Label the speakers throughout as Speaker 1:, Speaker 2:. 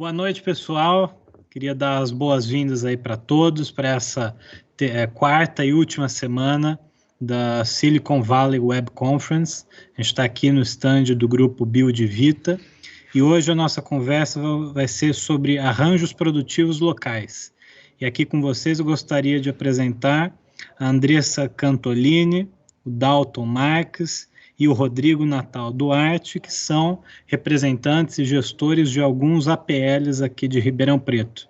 Speaker 1: Boa noite, pessoal. Queria dar as boas-vindas aí para todos para essa quarta e última semana da Silicon Valley Web Conference. A gente está aqui no stand do grupo Build Vita e hoje a nossa conversa vai ser sobre arranjos produtivos locais. E aqui com vocês eu gostaria de apresentar a Andressa Cantolini, o Dalton Marques e o Rodrigo Natal Duarte, que são representantes e gestores de alguns APLs aqui de Ribeirão Preto.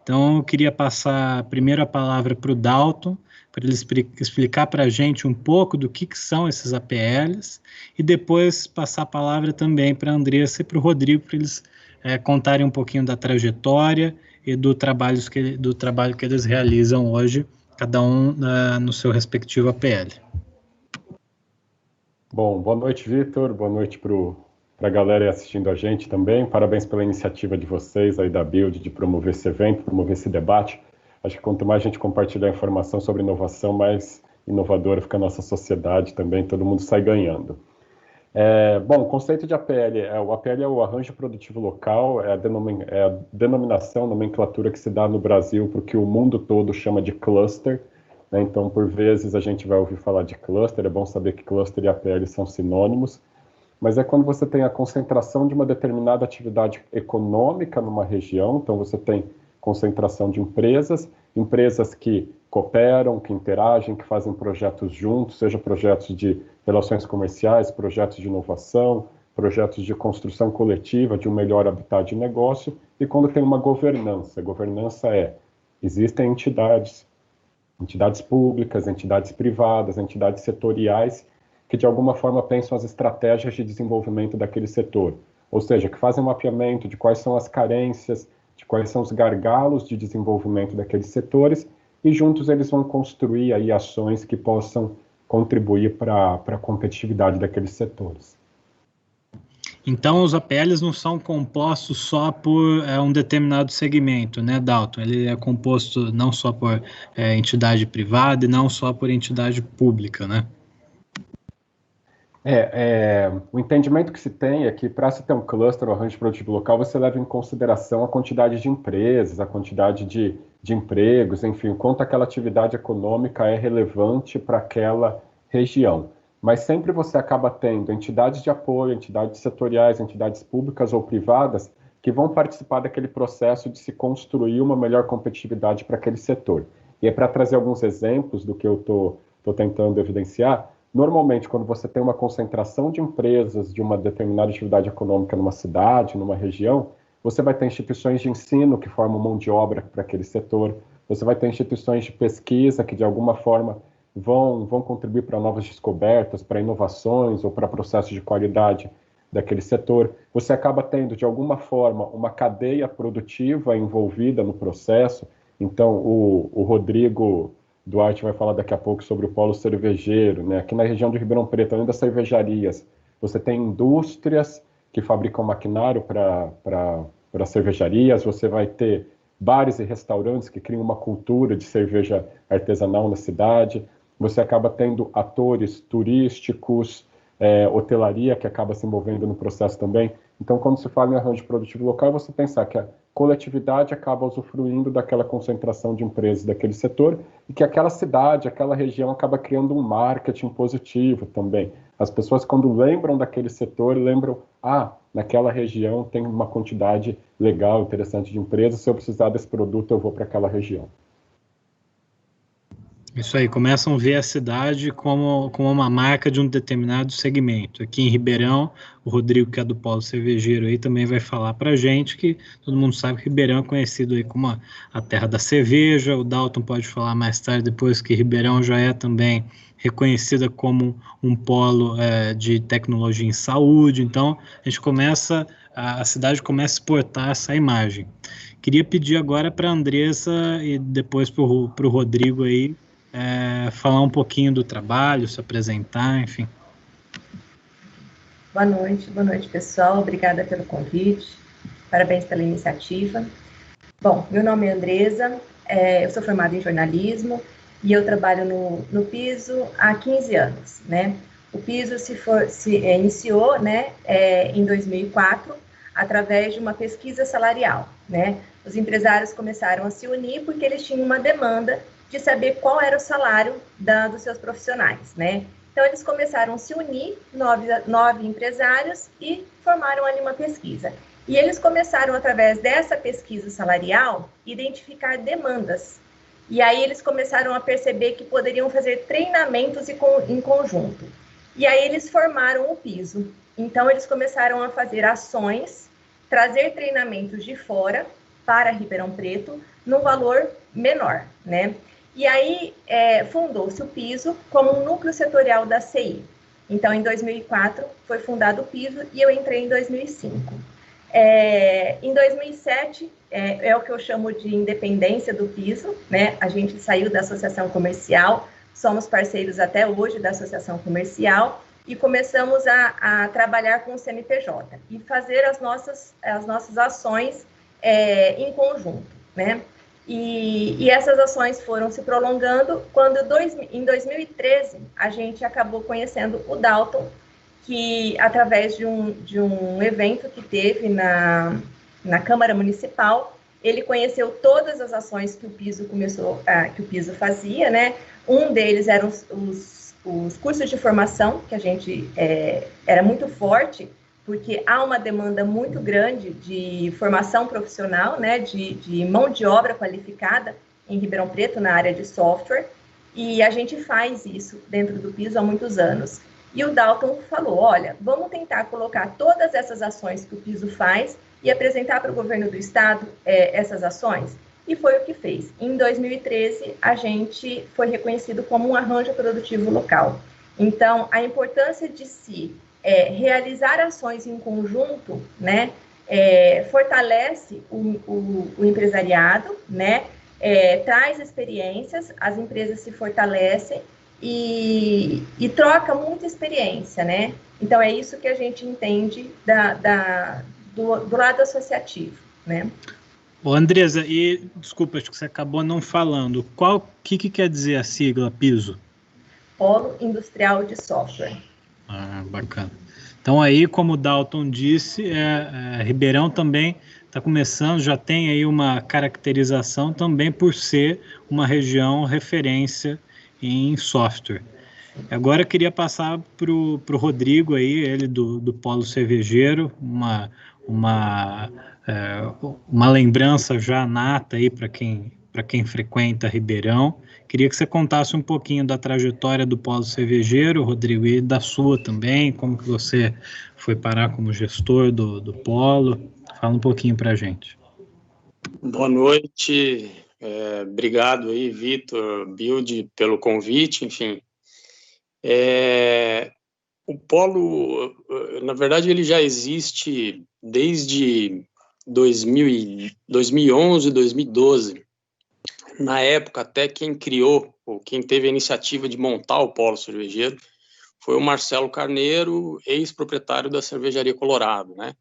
Speaker 1: Então, eu queria passar primeiro a palavra para o Dalton, para ele explicar para a gente um pouco do que são esses APLs, e depois passar a palavra também para a Andressa e para o Rodrigo, para eles contarem um pouquinho da trajetória e do trabalho que eles realizam hoje, cada um no seu respectivo APL.
Speaker 2: Bom, boa noite, Vitor, boa noite para a galera assistindo a gente também. Parabéns pela iniciativa de vocês aí da Build de promover esse evento, promover esse debate. Acho que quanto mais a gente compartilhar informação sobre inovação, mais inovadora fica a nossa sociedade também, todo mundo sai ganhando. Bom, o conceito de APL, o APL é o arranjo produtivo local, é a denominação, nomenclatura que se dá no Brasil para o que o mundo todo chama de cluster, né? Então, por vezes, a gente vai ouvir falar de cluster, é bom saber que cluster e APL são sinônimos, mas é quando você tem a concentração de uma determinada atividade econômica numa região, então você tem concentração de empresas que cooperam, que interagem, que fazem projetos juntos, seja projetos de relações comerciais, projetos de inovação, projetos de construção coletiva, de um melhor habitat de negócio, e quando tem uma governança. A governança existem entidades públicas, entidades privadas, entidades setoriais, que de alguma forma pensam as estratégias de desenvolvimento daquele setor, ou seja, que fazem um mapeamento de quais são as carências, de quais são os gargalos de desenvolvimento daqueles setores, e juntos eles vão construir aí ações que possam contribuir para a competitividade daqueles setores.
Speaker 1: Então, os APLs não são compostos só por um determinado segmento, né, Dalton? Ele é composto não só por entidade privada e não só por entidade pública, né?
Speaker 2: O entendimento que se tem é que para se ter um cluster ou arranjo produtivo local, você leva em consideração a quantidade de empresas, a quantidade de empregos, enfim, o quanto aquela atividade econômica é relevante para aquela região. Mas sempre você acaba tendo entidades de apoio, entidades setoriais, entidades públicas ou privadas que vão participar daquele processo de se construir uma melhor competitividade para aquele setor. E para trazer alguns exemplos do que eu estou tentando evidenciar, normalmente, quando você tem uma concentração de empresas de uma determinada atividade econômica numa cidade, numa região, você vai ter instituições de ensino que formam mão de obra para aquele setor, você vai ter instituições de pesquisa que, de alguma forma, vão contribuir para novas descobertas, para inovações ou para processos de qualidade daquele setor. Você acaba tendo, de alguma forma, uma cadeia produtiva envolvida no processo. Então, o Rodrigo Duarte vai falar daqui a pouco sobre o polo cervejeiro, né? Aqui na região de Ribeirão Preto, além das cervejarias, você tem indústrias que fabricam maquinário para cervejarias, você vai ter bares e restaurantes que criam uma cultura de cerveja artesanal na cidade, você acaba tendo atores turísticos, hotelaria que acaba se envolvendo no processo também. Então, quando se fala em arranjo produtivo local, você pensar que a coletividade acaba usufruindo daquela concentração de empresas daquele setor e que aquela cidade, aquela região acaba criando um marketing positivo também. As pessoas, quando lembram daquele setor, lembram, naquela região tem uma quantidade legal, interessante de empresas, se eu precisar desse produto, eu vou para aquela região.
Speaker 1: Isso aí, começam a ver a cidade como uma marca de um determinado segmento. Aqui em Ribeirão, o Rodrigo, que é do polo cervejeiro, aí também vai falar para a gente que todo mundo sabe que Ribeirão é conhecido aí como a terra da cerveja. O Dalton pode falar mais tarde, depois, que Ribeirão já é também reconhecida como um polo de tecnologia em saúde. Então, a cidade começa a exportar essa imagem. Queria pedir agora para a Andressa e depois para o Rodrigo aí, falar um pouquinho do trabalho, se apresentar, enfim.
Speaker 3: Boa noite, pessoal. Obrigada pelo convite. Parabéns pela iniciativa. Bom, meu nome é Andressa, eu sou formada em jornalismo e eu trabalho no Piso há 15 anos, né? O Piso se iniciou, né, em 2004, através de uma pesquisa salarial, né? Os empresários começaram a se unir porque eles tinham uma demanda de saber qual era o salário dos seus profissionais, né? Então, eles começaram a se unir, 9 empresários, e formaram ali uma pesquisa. E eles começaram, através dessa pesquisa salarial, identificar demandas. E aí, eles começaram a perceber que poderiam fazer treinamentos em conjunto. E aí, eles formaram o piso. Então, eles começaram a fazer ações, trazer treinamentos de fora para Ribeirão Preto, num valor menor, né? E aí, fundou-se o piso como um núcleo setorial da CI. Então, em 2004, foi fundado o piso e eu entrei em 2005. Em 2007, é o que eu chamo de independência do piso, né? A gente saiu da associação comercial, somos parceiros até hoje da associação comercial e começamos a trabalhar com o CNPJ e fazer as nossas ações em conjunto, né? E essas ações foram se prolongando quando, em 2013, a gente acabou conhecendo o Dalton, que, através de um evento que teve na Câmara Municipal, ele conheceu todas as ações que o piso fazia, né? Um deles eram os cursos de formação, que a gente era muito forte, porque há uma demanda muito grande de formação profissional, né, de mão de obra qualificada em Ribeirão Preto, na área de software, e a gente faz isso dentro do piso há muitos anos. E o Dalton falou, olha, vamos tentar colocar todas essas ações que o piso faz e apresentar para o governo do estado essas ações. E foi o que fez. Em 2013, a gente foi reconhecido como um arranjo produtivo local. Então, a importância de realizar ações em conjunto, né, fortalece o empresariado, né, traz experiências, as empresas se fortalecem e troca muita experiência, né? Então, é isso que a gente entende do lado associativo, né?
Speaker 1: Ô, Andresa, e desculpa, acho que você acabou não falando. O que quer dizer a sigla PISO?
Speaker 3: Polo Industrial de Software.
Speaker 1: Ah, bacana. Então aí, como o Dalton disse, Ribeirão também está começando, já tem aí uma caracterização também por ser uma região referência em software. Agora eu queria passar para o Rodrigo aí, ele do Polo Cervejeiro, uma lembrança já nata aí para quem frequenta Ribeirão. Queria que você contasse um pouquinho da trajetória do Polo Cervejeiro, Rodrigo, e da sua também, como que você foi parar como gestor do Polo. Fala um pouquinho para a gente.
Speaker 4: Boa noite, obrigado aí, Vitor, Build, pelo convite, enfim. O Polo, na verdade, ele já existe desde 2011, 2012. Na época, até quem criou, ou quem teve a iniciativa de montar o Polo Cervejeiro, foi o Marcelo Carneiro, ex-proprietário da Cervejaria Colorado, né?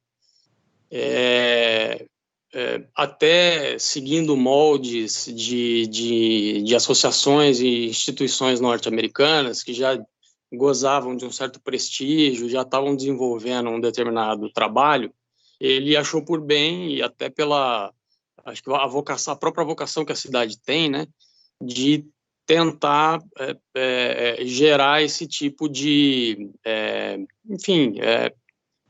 Speaker 4: Até seguindo moldes de associações e instituições norte-americanas que já gozavam de um certo prestígio, já estavam desenvolvendo um determinado trabalho, ele achou por bem, e até acho que a própria vocação que a cidade tem, né, de tentar gerar esse tipo de, enfim,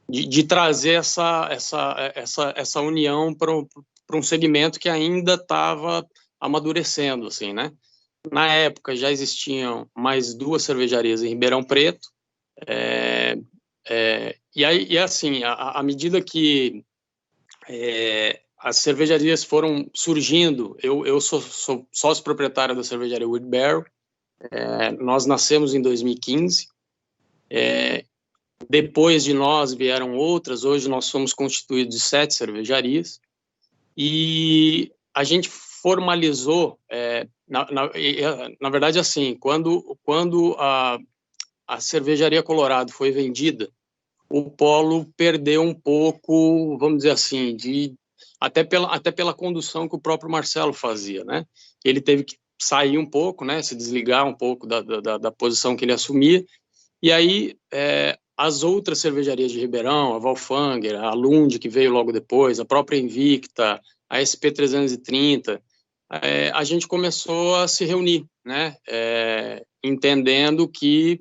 Speaker 4: de trazer essa união para um segmento que ainda estava amadurecendo, assim, né? Na época já existiam mais 2 cervejarias em Ribeirão Preto, e assim, à medida que as cervejarias foram surgindo, eu sou sócio proprietário da cervejaria Wood Barrel, nós nascemos em 2015, depois de nós vieram outras, hoje nós somos constituídos de 7 cervejarias, e a gente formalizou, na verdade, assim, quando a Cervejaria Colorado foi vendida, o Polo perdeu um pouco, vamos dizer assim, até pela condução que o próprio Marcelo fazia, né? Ele teve que sair um pouco, né? Se desligar um pouco da posição que ele assumia, e aí as outras cervejarias de Ribeirão, a Valfanger, a Lund, que veio logo depois, a própria Invicta, a SP330, a gente começou a se reunir, né? Entendendo que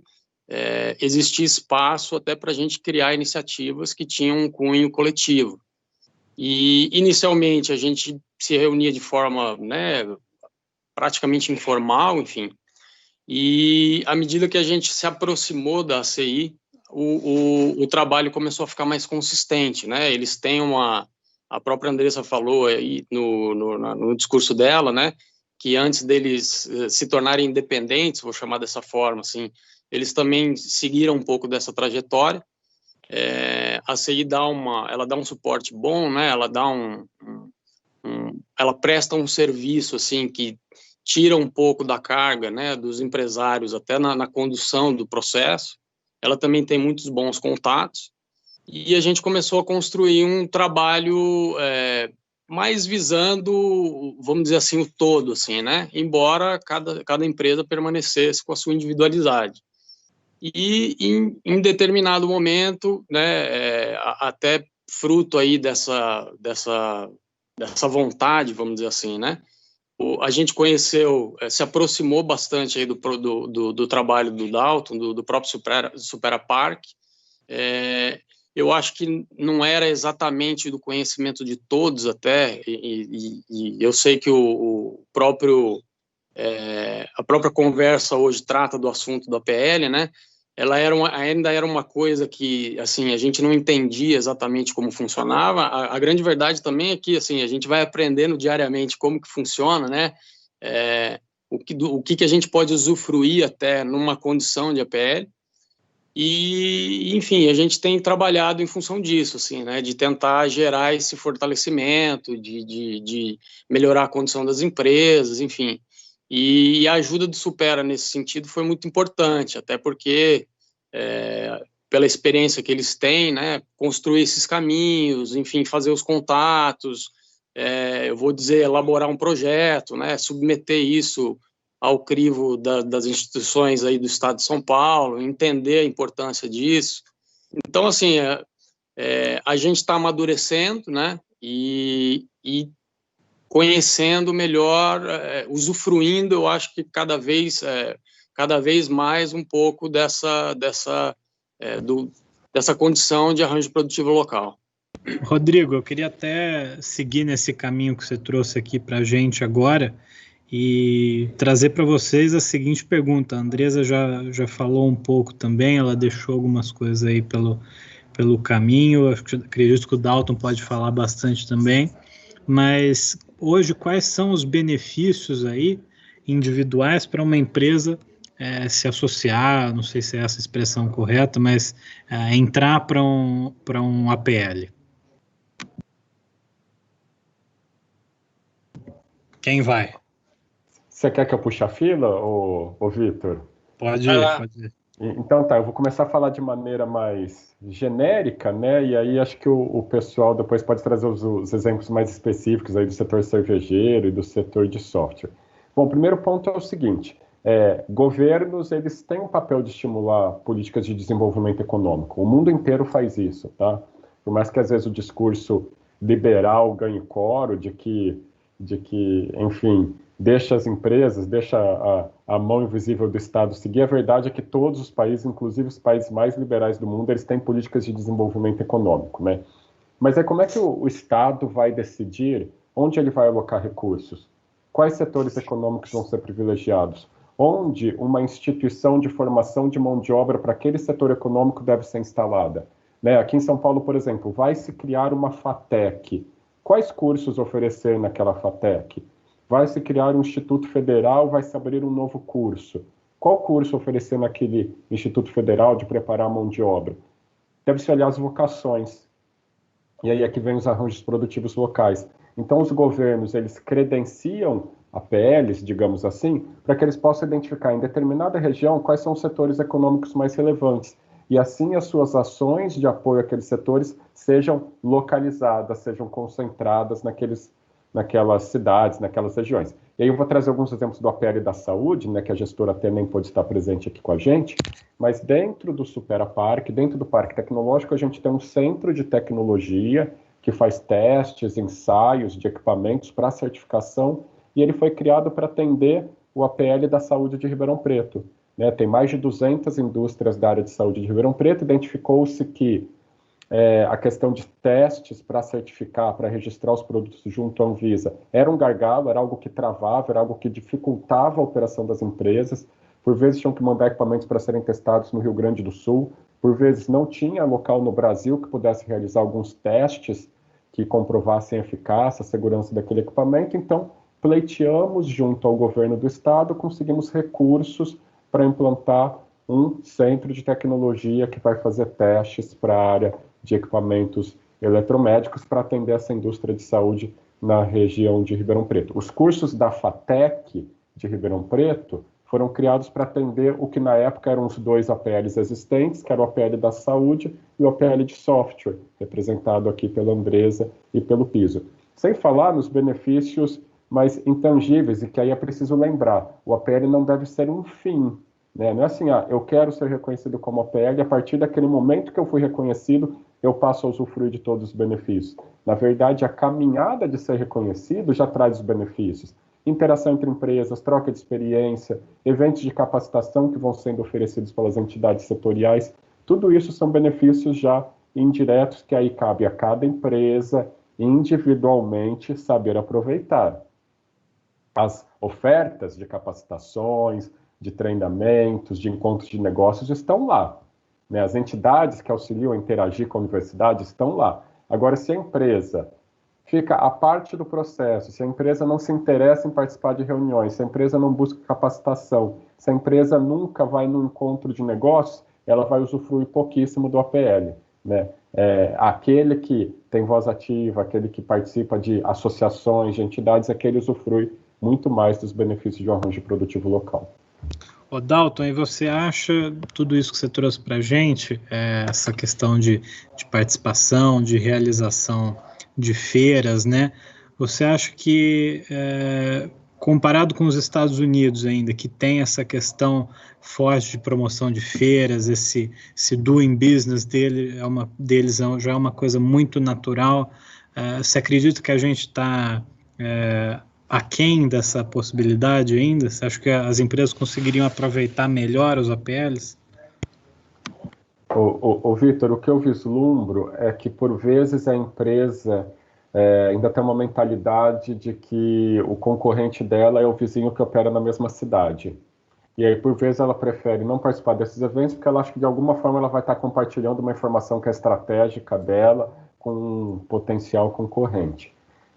Speaker 4: existia espaço até para a gente criar iniciativas que tinham um cunho coletivo. E, inicialmente, a gente se reunia de forma, né, praticamente informal, enfim, e à medida que a gente se aproximou da ACI, o trabalho começou a ficar mais consistente, né? Eles têm a própria Andressa falou aí no discurso dela, né, que antes deles se tornarem independentes, vou chamar dessa forma, assim, eles também seguiram um pouco dessa trajetória. A CI ela dá um suporte bom, né? Ela dá ela presta um serviço assim que tira um pouco da carga, né, dos empresários até na condução do processo. Ela também tem muitos bons contatos e a gente começou a construir um trabalho mais visando, vamos dizer assim, o todo, assim, né? Embora cada empresa permanecesse com a sua individualidade. E em determinado momento, né, até fruto aí dessa vontade, vamos dizer assim, né, a gente conheceu, se aproximou bastante aí do trabalho do Dalton, do próprio Supera Park. Eu acho que não era exatamente do conhecimento de todos até, e eu sei que a própria conversa hoje trata do assunto da PL, né? Ela ainda era uma coisa que, assim, a gente não entendia exatamente como funcionava. A grande verdade também é que, assim, a gente vai aprendendo diariamente como que funciona, né? O que a gente pode usufruir até numa condição de APL. E, enfim, a gente tem trabalhado em função disso, assim, né? De tentar gerar esse fortalecimento, de melhorar a condição das empresas, enfim. E a ajuda do Supera nesse sentido foi muito importante, até porque, pela experiência que eles têm, né, construir esses caminhos, enfim, fazer os contatos, eu vou dizer, elaborar um projeto, né, submeter isso ao crivo das instituições aí do Estado de São Paulo, entender a importância disso. Então, assim, a gente está amadurecendo, né, e conhecendo melhor, usufruindo, eu acho que cada vez mais um pouco dessa condição de arranjo produtivo local.
Speaker 1: Rodrigo, eu queria até seguir nesse caminho que você trouxe aqui para a gente agora e trazer para vocês a seguinte pergunta. A Andressa já falou um pouco também, ela deixou algumas coisas aí pelo caminho, acredito que o Dalton pode falar bastante também, mas hoje quais são os benefícios aí individuais para uma empresa se associar, não sei se é essa expressão correta, mas entrar para um APL? Quem vai?
Speaker 2: Você quer que eu puxe a fila, ô Vitor?
Speaker 1: Pode ir.
Speaker 2: Então tá, eu vou começar a falar de maneira mais genérica, né? E aí acho que o pessoal depois pode trazer os exemplos mais específicos aí do setor cervejeiro e do setor de software. Bom, o primeiro ponto é o seguinte: governos, eles têm um papel de estimular políticas de desenvolvimento econômico. O mundo inteiro faz isso, tá? Por mais que às vezes o discurso liberal ganhe coro de que enfim, deixa as empresas, deixa a mão invisível do Estado seguir, a verdade é que todos os países, inclusive os países mais liberais do mundo, eles têm políticas de desenvolvimento econômico, né? Mas como é que o Estado vai decidir onde ele vai alocar recursos? Quais setores econômicos vão ser privilegiados? Onde uma instituição de formação de mão de obra para aquele setor econômico deve ser instalada? Né? Aqui em São Paulo, por exemplo, vai se criar uma FATEC. Quais cursos oferecer naquela FATEC? Vai se criar um Instituto Federal, vai se abrir um novo curso. Qual curso oferecer naquele Instituto Federal de preparar a mão de obra? Deve-se olhar as vocações. E aí é que vem os arranjos produtivos locais. Então, os governos, eles credenciam APLs, digamos assim, para que eles possam identificar em determinada região quais são os setores econômicos mais relevantes. E assim as suas ações de apoio àqueles setores sejam localizadas, sejam concentradas naqueles naquelas cidades, naquelas regiões. E aí eu vou trazer alguns exemplos do APL da saúde, né, que a gestora até nem pôde estar presente aqui com a gente, mas dentro do Supera Parque, dentro do Parque Tecnológico, a gente tem um centro de tecnologia que faz testes, ensaios de equipamentos para certificação, e ele foi criado para atender o APL da saúde de Ribeirão Preto. Né? Tem mais de 200 indústrias da área de saúde de Ribeirão Preto, identificou-se que a questão de testes para certificar, para registrar os produtos junto à Anvisa, era um gargalo, era algo que travava, era algo que dificultava a operação das empresas. Por vezes tinham que mandar equipamentos para serem testados no Rio Grande do Sul, por vezes não tinha local no Brasil que pudesse realizar alguns testes que comprovassem a eficácia, a segurança daquele equipamento. Então, pleiteamos junto ao governo do estado, conseguimos recursos para implantar um centro de tecnologia que vai fazer testes para a área de equipamentos eletromédicos para atender essa indústria de saúde na região de Ribeirão Preto. Os cursos da FATEC de Ribeirão Preto foram criados para atender o que na época eram os dois APLs existentes, que era o APL da saúde e o APL de software, representado aqui pela Andresa e pelo Piso. Sem falar nos benefícios mais intangíveis, e que aí é preciso lembrar, o APL não deve ser um fim, né? Não é assim, eu quero ser reconhecido como APL, e a partir daquele momento que eu fui reconhecido, eu passo a usufruir de todos os benefícios. Na verdade, a caminhada de ser reconhecido já traz os benefícios. Interação entre empresas, troca de experiência, eventos de capacitação que vão sendo oferecidos pelas entidades setoriais, tudo isso são benefícios já indiretos que aí cabe a cada empresa individualmente saber aproveitar. As ofertas de capacitações, de treinamentos, de encontros de negócios estão lá. Né? As entidades que auxiliam a interagir com a universidade estão lá. Agora, se a empresa fica à parte do processo, se a empresa não se interessa em participar de reuniões, se a empresa não busca capacitação, se a empresa nunca vai no encontro de negócios, ela vai usufruir pouquíssimo do APL. Né? Aquele que tem voz ativa, aquele que participa de associações, de entidades, aquele usufrui muito mais dos benefícios de um arranjo produtivo local.
Speaker 1: Ô Dalton, e você acha tudo isso que você trouxe para a gente, essa questão de participação, de realização de feiras, né? Você acha que, comparado com os Estados Unidos ainda, que tem essa questão forte de promoção de feiras, esse doing business deles já é uma coisa muito natural, você acredita que a gente está aquém dessa possibilidade ainda? Você acha que as empresas conseguiriam aproveitar melhor os APLs?
Speaker 2: Vitor, o que eu vislumbro é que, por vezes, a empresa ainda tem uma mentalidade de que o concorrente dela é o vizinho que opera na mesma cidade. E aí, por vezes, ela prefere não participar desses eventos porque ela acha que, de alguma forma, ela vai estar compartilhando uma informação que é estratégica dela com um potencial concorrente.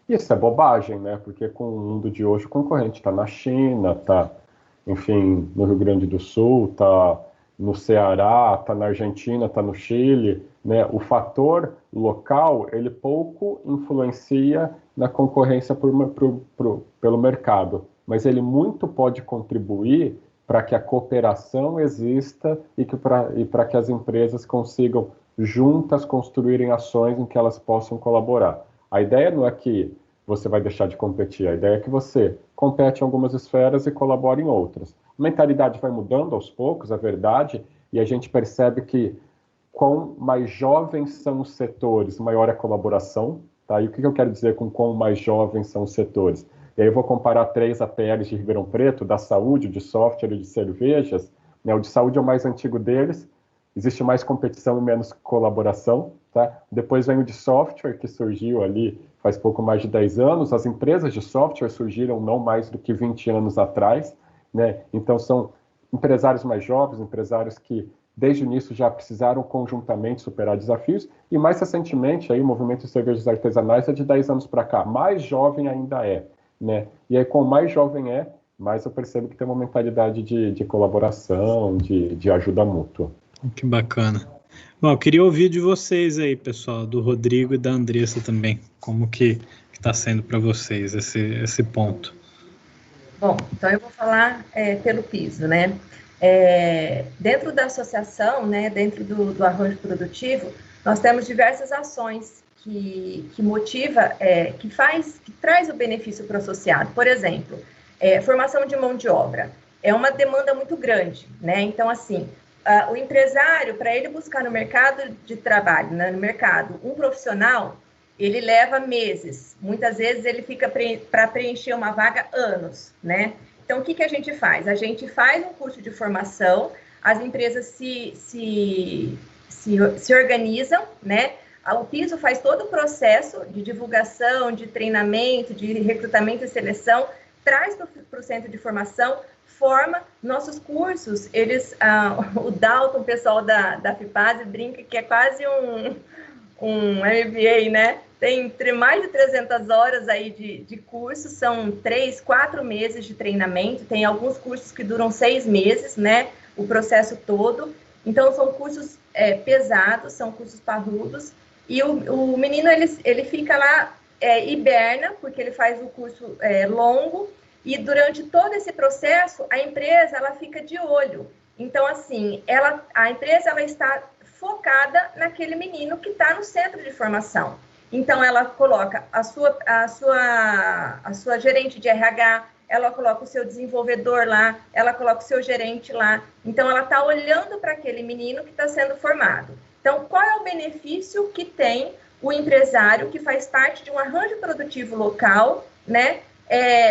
Speaker 2: Isso é bobagem, né? Porque com o mundo de hoje, o concorrente está na China, está, enfim, no Rio Grande do Sul, está no Ceará, está na Argentina, está no Chile, né? O fator local, ele pouco influencia na concorrência pelo mercado, mas ele muito pode contribuir para que a cooperação exista e para que as empresas consigam juntas construírem ações em que elas possam colaborar. A ideia não é que você vai deixar de competir, a ideia é que você compete em algumas esferas e colabora em outras. A mentalidade vai mudando aos poucos, é verdade, e a gente percebe que quanto mais jovens são os setores, maior é a colaboração. Tá? E o que eu quero dizer com quão mais jovens são os setores? E aí eu vou comparar 3 APLs de Ribeirão Preto, da saúde, de software e de cervejas. Né? O de saúde é o mais antigo deles, existe mais competição e menos colaboração. Tá? Depois vem o de software, que surgiu ali faz pouco mais de 10 anos. As empresas de software surgiram não mais do que 20 anos atrás. Né? Então são empresários mais jovens, empresários que desde o início já precisaram conjuntamente superar desafios, e mais recentemente aí, o movimento de cervejas artesanais é de 10 anos para cá, mais jovem ainda é. Né? E aí, quanto mais jovem mais eu percebo que tem uma mentalidade de colaboração, de ajuda mútua.
Speaker 1: Que bacana. Bom, eu queria ouvir de vocês aí, pessoal, do Rodrigo e da Andressa também, como que está sendo para vocês esse ponto.
Speaker 3: Bom, então eu vou falar pelo Piso, né? Dentro da associação, né, dentro do arranjo produtivo, nós temos diversas ações motiva, que traz o benefício para o associado. Por exemplo, formação de mão de obra. É uma demanda muito grande, né? Então, assim, o empresário, para ele buscar no mercado de trabalho, né, no mercado, um profissional, ele leva meses. Muitas vezes ele fica para preencher uma vaga anos, né? Então, o que a gente faz? A gente faz um curso de formação, as empresas se organizam, né? O Piso faz todo o processo de divulgação, de treinamento, de recrutamento e seleção, traz para o centro de formação, forma nossos cursos. O Dalton, o pessoal da FIPASE, brinca que é quase um MBA, né? Tem mais de 300 horas aí de curso, são 3, 4 meses de treinamento, tem alguns cursos que duram 6 meses, né? O processo todo. Então, são cursos pesados, são cursos parrudos, e o menino, ele fica lá, hiberna, porque ele faz o curso longo, e durante todo esse processo, a empresa, ela fica de olho. Então, assim, a empresa, ela está focada naquele menino que está no centro de formação. Então, ela coloca a sua gerente de RH, ela coloca o seu desenvolvedor lá, ela coloca o seu gerente lá. Então, ela está olhando para aquele menino que está sendo formado. Então, qual é o benefício que tem o empresário que faz parte de um arranjo produtivo local, né?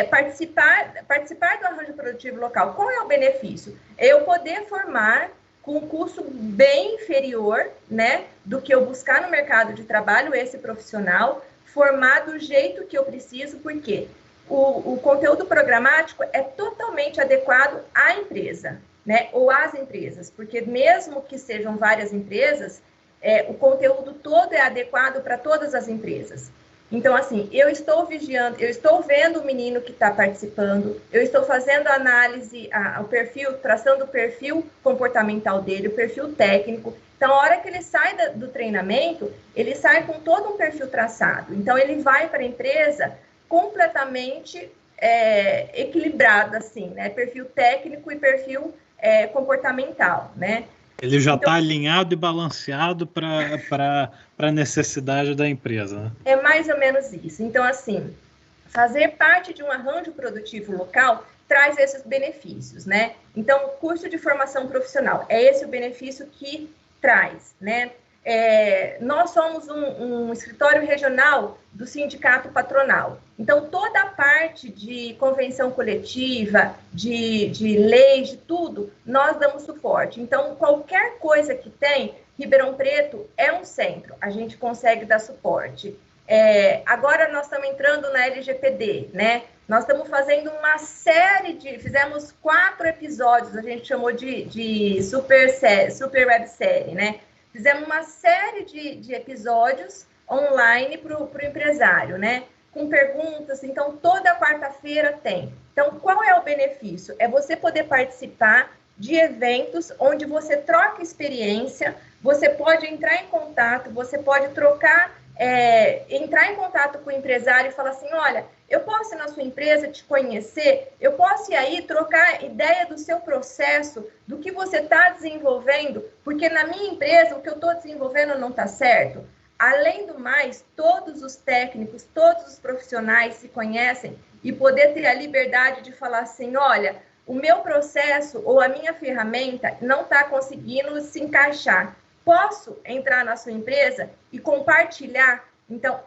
Speaker 3: Participar do arranjo produtivo local. Qual é o benefício? Eu poder formar com um custo bem inferior, né, do que eu buscar no mercado de trabalho, esse profissional, formar do jeito que eu preciso, porque o conteúdo programático é totalmente adequado à empresa, né, ou às empresas, porque mesmo que sejam várias empresas, o conteúdo todo é adequado para todas as empresas. Então, assim, eu estou vigiando, eu estou vendo o menino que está participando, eu estou fazendo a análise, o perfil, traçando o perfil comportamental dele, o perfil técnico. Então, a hora que ele sai do treinamento, ele sai com todo um perfil traçado. Então, ele vai para a empresa completamente equilibrado, assim, né? Perfil técnico e perfil comportamental, né?
Speaker 1: Ele já está alinhado e balanceado para a necessidade da empresa, né?
Speaker 3: É mais ou menos isso. Então, assim, fazer parte de um arranjo produtivo local traz esses benefícios, né? Então, curso de formação profissional, é esse o benefício que traz, né? Nós somos um escritório regional do sindicato patronal. Então, toda a parte de convenção coletiva, de leis, de tudo, nós damos suporte. Então, qualquer coisa que tem, Ribeirão Preto é um centro, a gente consegue dar suporte. Agora, nós estamos entrando na LGPD, né? Nós estamos fazendo uma série fizemos 4 episódios, a gente chamou de super websérie, né? Fizemos uma série de episódios online para o empresário, né? Com perguntas, então toda quarta-feira tem. Então, qual é o benefício? É você poder participar de eventos onde você troca experiência, você pode entrar em contato, você pode entrar em contato com o empresário e falar assim, olha, eu posso ir na sua empresa te conhecer, eu posso ir aí trocar ideia do seu processo, do que você está desenvolvendo, porque na minha empresa o que eu estou desenvolvendo não está certo. Além do mais, todos os técnicos, todos os profissionais se conhecem e poder ter a liberdade de falar assim, olha, o meu processo ou a minha ferramenta não está conseguindo se encaixar. Posso entrar na sua empresa e compartilhar? Então,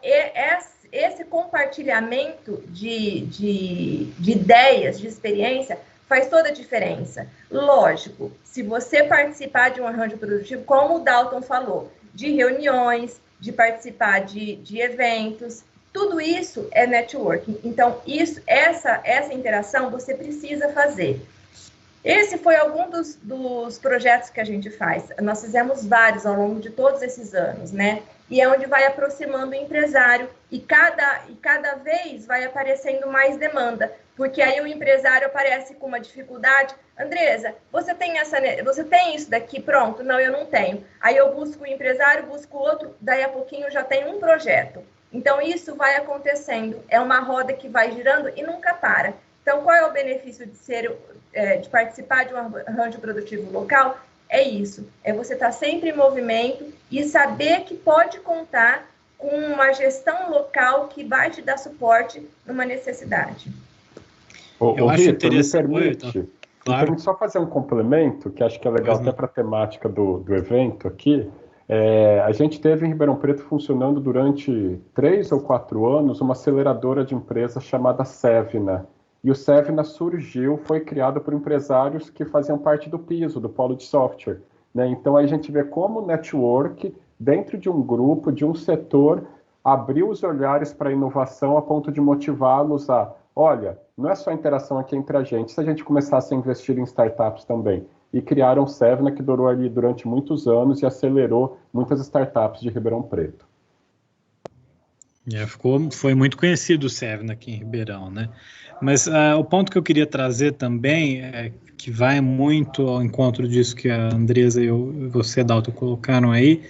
Speaker 3: esse compartilhamento de ideias, de experiência, faz toda a diferença. Lógico, se você participar de um arranjo produtivo, como o Dalton falou, de reuniões, de participar de eventos, tudo isso é networking. Então, essa interação você precisa fazer. Esse foi algum dos projetos que a gente faz. Nós fizemos vários ao longo de todos esses anos, né? E é onde vai aproximando o empresário e cada vez vai aparecendo mais demanda, porque aí o empresário aparece com uma dificuldade. Andresa, você tem isso daqui pronto? Não, eu não tenho. Aí eu busco o empresário, busco outro, daí a pouquinho já tem um projeto. Então, isso vai acontecendo, é uma roda que vai girando e nunca para. Então, qual é o benefício de participar de um arranjo produtivo local? É isso, é você estar sempre em movimento e saber que pode contar uma gestão local que vai te dar suporte numa necessidade.
Speaker 2: Eu acho Rita, interessante. Me
Speaker 1: Claro.
Speaker 2: permite só fazer um complemento, que acho que é legal até para a temática do evento aqui. A gente teve em Ribeirão Preto funcionando durante 3 ou 4 anos uma aceleradora de empresas chamada Sevna. E o Sevna surgiu, foi criado por empresários que faziam parte do piso, do polo de software. Né? Então, aí a gente vê como o network, dentro de um grupo, de um setor, abriu os olhares para a inovação a ponto de motivá-los a, olha, não é só a interação aqui entre a gente, se a gente começasse a investir em startups também. E criaram o Sevna, que durou ali durante muitos anos e acelerou muitas startups de Ribeirão Preto.
Speaker 1: Foi muito conhecido o Sevna aqui em Ribeirão, né? Mas o ponto que eu queria trazer também, que vai muito ao encontro disso que a Andresa e você, Dalton, colocaram aí,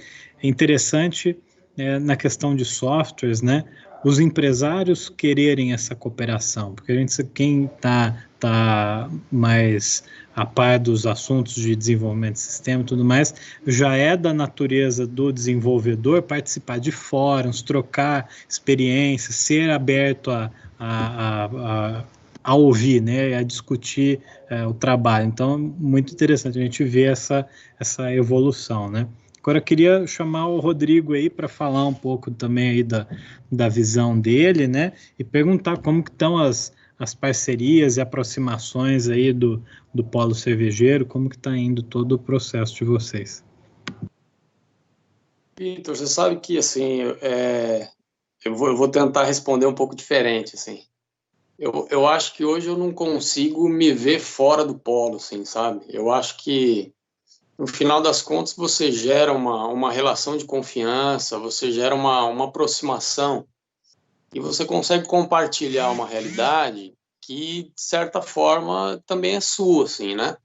Speaker 1: é interessante na questão de softwares, né? Os empresários quererem essa cooperação, porque a gente, quem está mais a par dos assuntos de desenvolvimento de sistema e tudo mais, já é da natureza do desenvolvedor participar de fóruns, trocar experiências, ser aberto a ouvir, né, a discutir o trabalho. Então, muito interessante a gente ver essa evolução, né? Agora eu queria chamar o Rodrigo aí para falar um pouco também aí da visão dele, né, e perguntar como que estão as parcerias e aproximações aí do polo cervejeiro, como que está indo todo o processo de vocês.
Speaker 4: Vitor, você sabe que, assim, eu vou tentar responder um pouco diferente, assim. Eu acho que hoje eu não consigo me ver fora do polo, assim, sabe? Eu acho que, no final das contas, você gera uma relação de confiança, você gera uma aproximação e você consegue compartilhar uma realidade que, de certa forma, também é sua, assim, né?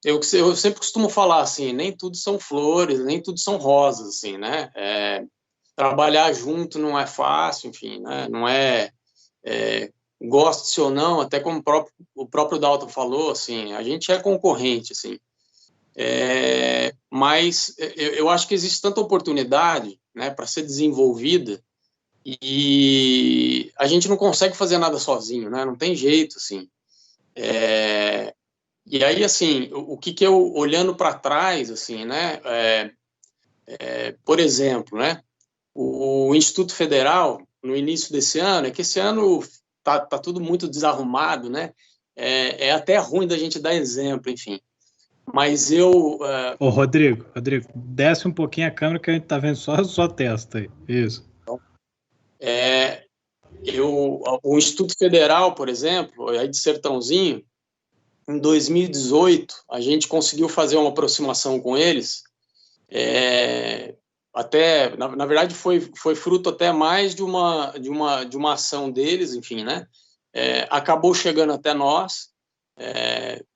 Speaker 4: Eu sempre costumo falar, assim, nem tudo são flores, nem tudo são rosas, assim, né? Trabalhar junto não é fácil, enfim, né? Não goste-se ou não, até como o próprio Dalton falou, assim, a gente é concorrente, assim. Mas eu acho que existe tanta oportunidade, né, para ser desenvolvida e a gente não consegue fazer nada sozinho, né? Não tem jeito, assim. E aí, assim, o que eu, olhando para trás, assim, né, por exemplo, né, o Instituto Federal, no início desse ano, que esse ano tá tudo muito desarrumado, né, é até ruim da gente dar exemplo, enfim. Mas
Speaker 1: Ô, Rodrigo, desce um pouquinho a câmera que a gente tá vendo só a sua testa aí. Isso.
Speaker 4: O Instituto Federal, por exemplo, aí de Sertãozinho, em 2018, a gente conseguiu fazer uma aproximação com eles, até, na verdade, foi fruto até mais de uma ação deles, enfim, né? Acabou chegando até nós,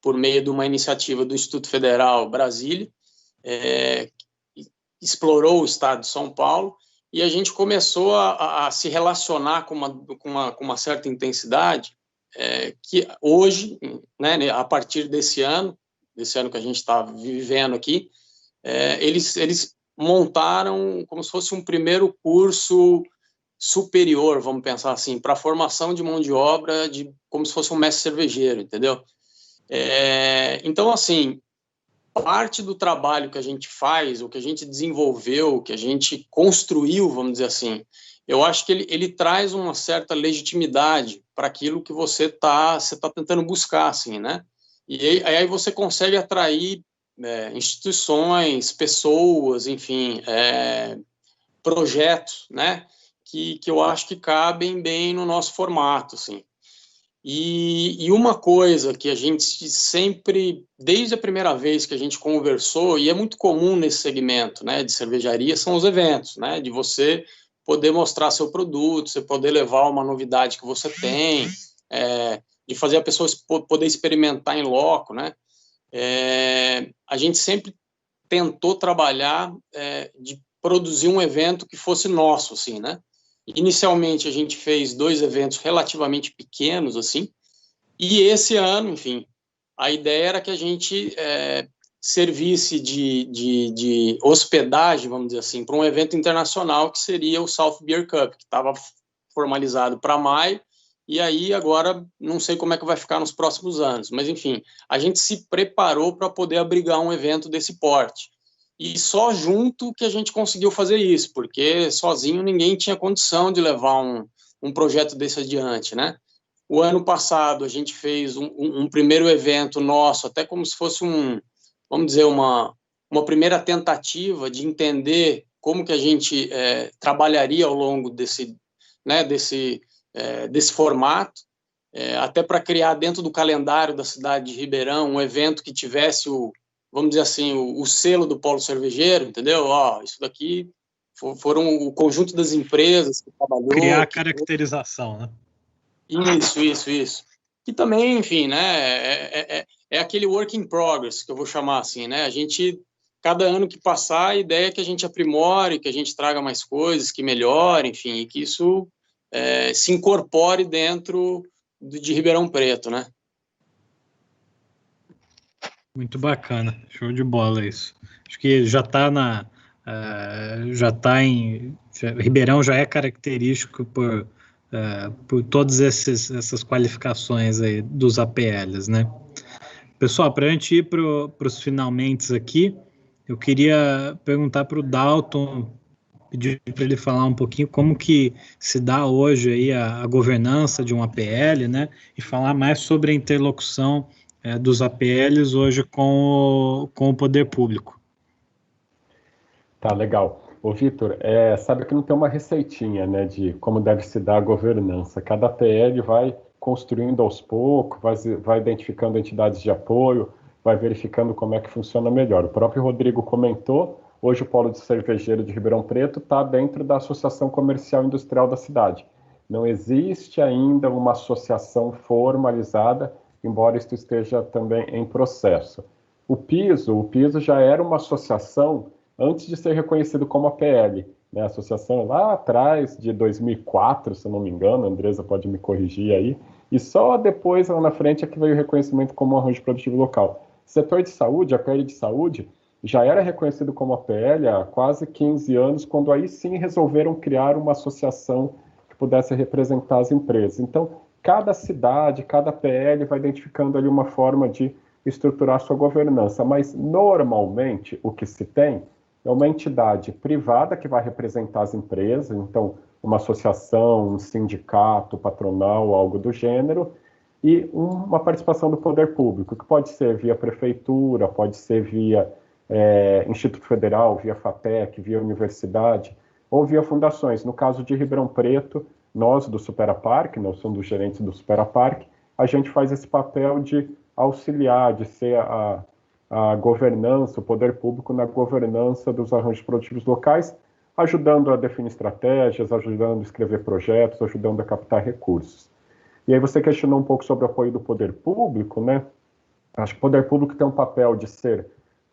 Speaker 4: por meio de uma iniciativa do Instituto Federal Brasília, explorou o estado de São Paulo, e a gente começou a se relacionar com uma certa intensidade, que hoje, né, a partir desse ano que a gente está vivendo aqui, eles montaram como se fosse um primeiro curso superior, vamos pensar assim, para a formação de mão de obra, como se fosse um mestre cervejeiro, entendeu? Então, assim, parte do trabalho que a gente faz, o que a gente desenvolveu, o que a gente construiu, vamos dizer assim, eu acho que ele traz uma certa legitimidade para aquilo que você tá tentando buscar, assim, né? E aí você consegue atrair instituições, pessoas, enfim, projetos, né? Que eu acho que cabem bem no nosso formato, assim. E uma coisa que a gente sempre, desde a primeira vez que a gente conversou, e é muito comum nesse segmento, né, de cervejaria, são os eventos, né, de você poder mostrar seu produto, você poder levar uma novidade que você tem, de fazer a pessoa poder experimentar em loco, né. A gente sempre tentou trabalhar de produzir um evento que fosse nosso, assim, né. Inicialmente, a gente fez 2 eventos relativamente pequenos, assim, e esse ano, enfim, a ideia era que a gente servisse de hospedagem, vamos dizer assim, para um evento internacional que seria o South Beer Cup, que estava formalizado para maio, e aí agora não sei como é que vai ficar nos próximos anos, mas enfim, a gente se preparou para poder abrigar um evento desse porte. E só junto que a gente conseguiu fazer isso, porque sozinho ninguém tinha condição de levar um projeto desse adiante, né? O ano passado a gente fez um primeiro evento nosso, até como se fosse vamos dizer, uma primeira tentativa de entender como que a gente trabalharia ao longo desse formato, até para criar dentro do calendário da cidade de Ribeirão um evento que tivesse vamos dizer assim, o selo do Polo Cervejeiro, entendeu? Isso daqui foram o conjunto das empresas que trabalhou.
Speaker 1: Criar a caracterização, né?
Speaker 4: Isso. Que também, enfim, né, é aquele work in progress, que eu vou chamar assim, né? A gente, cada ano que passar, a ideia é que a gente aprimore, que a gente traga mais coisas, que melhore, enfim, e que isso se incorpore dentro de Ribeirão Preto, né?
Speaker 1: Muito bacana, show de bola isso. Acho que já está Ribeirão já é característico por todas essas qualificações aí dos APLs, né? Pessoal, para a gente ir para os finalmente aqui, eu queria perguntar para o Dalton, pedir para ele falar um pouquinho como que se dá hoje aí a governança de um APL, né? E falar mais sobre a interlocução dos APLs hoje com o poder público.
Speaker 2: Tá, legal. Ô, Vitor, sabe que não tem uma receitinha, né, de como deve se dar a governança. Cada APL vai construindo aos poucos, vai identificando entidades de apoio, vai verificando como é que funciona melhor. O próprio Rodrigo comentou, hoje o Polo de Cervejeiro de Ribeirão Preto está dentro da Associação Comercial e Industrial da cidade. Não existe ainda uma associação formalizada, embora isso esteja também em processo. O piso já era uma associação antes de ser reconhecido como APL, né? A associação lá atrás, de 2004, se eu não me engano, a Andresa pode me corrigir aí, e só depois, lá na frente, é que veio o reconhecimento como arranjo produtivo local. Setor de saúde, a APL de saúde, já era reconhecido como APL há quase 15 anos, quando aí sim resolveram criar uma associação que pudesse representar as empresas. Então, cada cidade, cada APL vai identificando ali uma forma de estruturar sua governança, mas normalmente o que se tem é uma entidade privada que vai representar as empresas, então uma associação, um sindicato, patronal, algo do gênero, e uma participação do poder público, que pode ser via prefeitura, pode ser via Instituto Federal, via FATEC, via universidade, ou via fundações. No caso de Ribeirão Preto, nós do Superapark, nós somos os gerentes do Superapark, a gente faz esse papel de auxiliar, de ser a governança, o poder público na governança dos arranjos produtivos locais, ajudando a definir estratégias, ajudando a escrever projetos, ajudando a captar recursos. E aí você questionou um pouco sobre o apoio do poder público, né? Acho que o poder público tem um papel de ser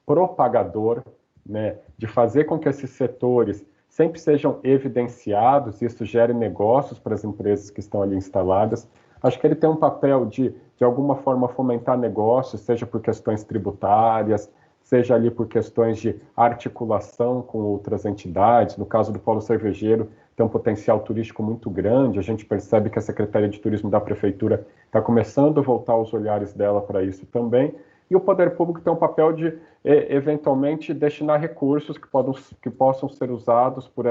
Speaker 2: propagador, né? De fazer com que esses setores sempre sejam evidenciados, e isso gere negócios para as empresas que estão ali instaladas. Acho que ele tem um papel de alguma forma, fomentar negócios, seja por questões tributárias, seja ali por questões de articulação com outras entidades. No caso do Polo Cervejeiro, tem um potencial turístico muito grande. A gente percebe que a Secretaria de Turismo da Prefeitura está começando a voltar os olhares dela para isso também. E o poder público tem um papel de, eventualmente, destinar recursos que possam ser usados por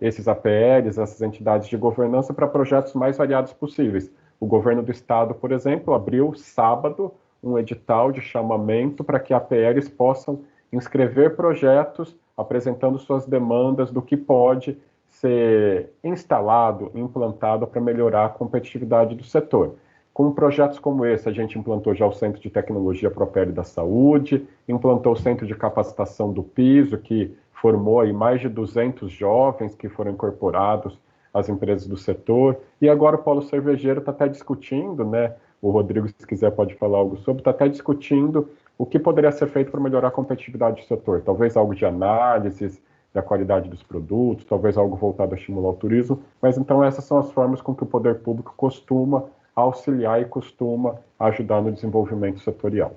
Speaker 2: esses APLs, essas entidades de governança, para projetos mais variados possíveis. O governo do estado, por exemplo, abriu sábado um edital de chamamento para que APLs possam inscrever projetos apresentando suas demandas do que pode ser instalado, implantado para melhorar a competitividade do setor. Com projetos como esse, a gente implantou já o Centro de Tecnologia Propele da Saúde, implantou o Centro de Capacitação do Piso, que formou aí mais de 200 jovens que foram incorporados às empresas do setor, e agora o Polo Cervejeiro está até discutindo, né, o Rodrigo, se quiser, pode falar algo sobre, está até discutindo o que poderia ser feito para melhorar a competitividade do setor, talvez algo de análises da qualidade dos produtos, talvez algo voltado a estimular o turismo, mas então essas são as formas com que o poder público costuma auxiliar e costuma ajudar no desenvolvimento setorial.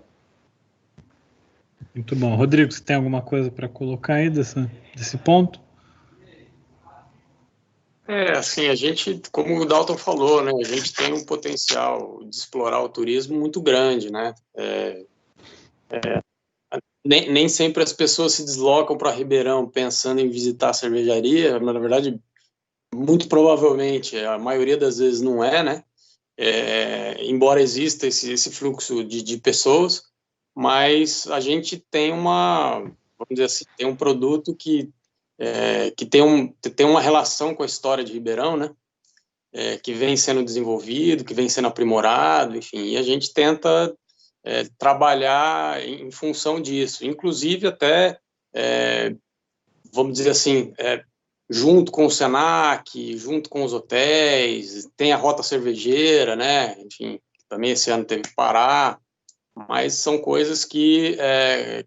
Speaker 1: Muito bom. Rodrigo, você tem alguma coisa para colocar aí desse ponto?
Speaker 4: Assim, a gente, como o Dalton falou, né, a gente tem um potencial de explorar o turismo muito grande, né? Nem sempre as pessoas se deslocam para Ribeirão pensando em visitar a cervejaria, mas, na verdade, muito provavelmente, a maioria das vezes não é, né? Embora exista esse fluxo de pessoas, mas a gente tem vamos dizer assim, tem um produto que tem uma relação com a história de Ribeirão, né? Que vem sendo desenvolvido, que vem sendo aprimorado, enfim, e a gente tenta trabalhar em função disso, inclusive até, vamos dizer assim, junto com o Senac, junto com os hotéis, tem a rota cervejeira, né? Enfim, também esse ano teve que parar, mas são coisas que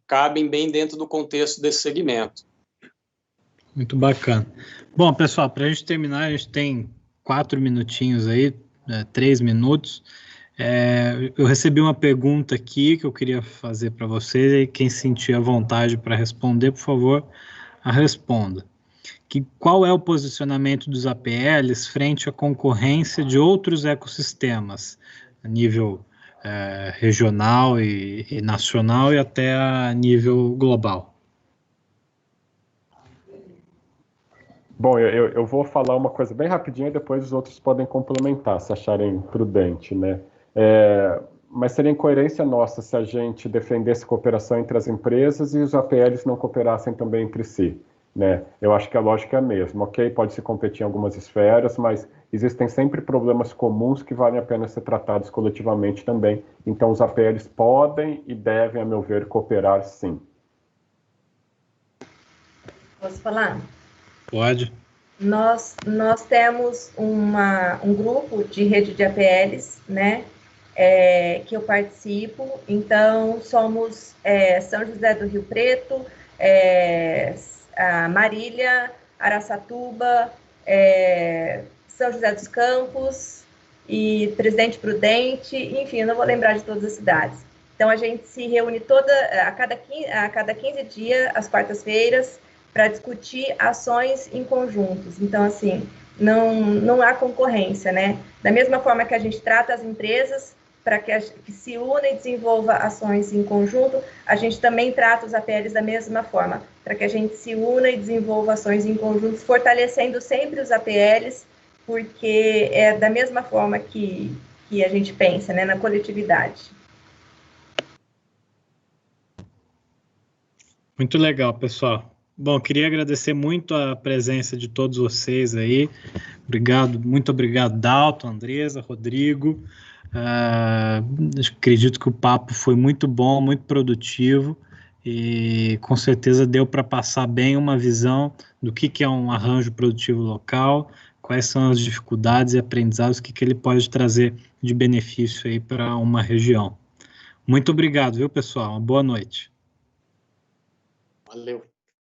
Speaker 4: cabem bem dentro do contexto desse segmento.
Speaker 1: Muito bacana. Bom, pessoal, para a gente terminar, a gente tem 4 minutinhos aí, 3 minutos. Eu recebi uma pergunta aqui que eu queria fazer para vocês, e quem sentir a vontade para responder, por favor, a responda. Qual é o posicionamento dos APLs frente à concorrência de outros ecossistemas, a nível regional e nacional e até a nível global?
Speaker 2: Bom, eu vou falar uma coisa bem rapidinho e depois os outros podem complementar, se acharem prudente, né? Mas seria incoerência nossa se a gente defendesse cooperação entre as empresas e os APLs não cooperassem também entre si, né? Eu acho que a lógica é a mesma, ok? Pode-se competir em algumas esferas, mas existem sempre problemas comuns que valem a pena ser tratados coletivamente também. Então, os APLs podem e devem, a meu ver, cooperar sim.
Speaker 3: Posso falar?
Speaker 1: Pode.
Speaker 3: Nós temos um grupo de rede de APLs, né, que eu participo. Então, somos São José do Rio Preto, Marília, Araçatuba, São José dos Campos e Presidente Prudente, enfim, eu não vou lembrar de todas as cidades. Então, a gente se reúne a cada 15 dias, às quartas-feiras, para discutir ações em conjuntos. Então, assim, não há concorrência, né? Da mesma forma que a gente trata as empresas para que se una e desenvolva ações em conjunto, a gente também trata os APLs da mesma forma, para que a gente se una e desenvolva ações em conjunto, fortalecendo sempre os APLs, porque é da mesma forma que a gente pensa, né, na coletividade.
Speaker 1: Muito legal, pessoal. Bom, queria agradecer muito a presença de todos vocês aí. Muito obrigado, Dalton, Andresa, Rodrigo. Acredito que o papo foi muito bom, muito produtivo e com certeza deu para passar bem uma visão do que é um arranjo produtivo local, quais são as dificuldades e aprendizados, que ele pode trazer de benefício aí para uma região. Muito obrigado, viu, pessoal? Uma boa noite.
Speaker 4: Valeu.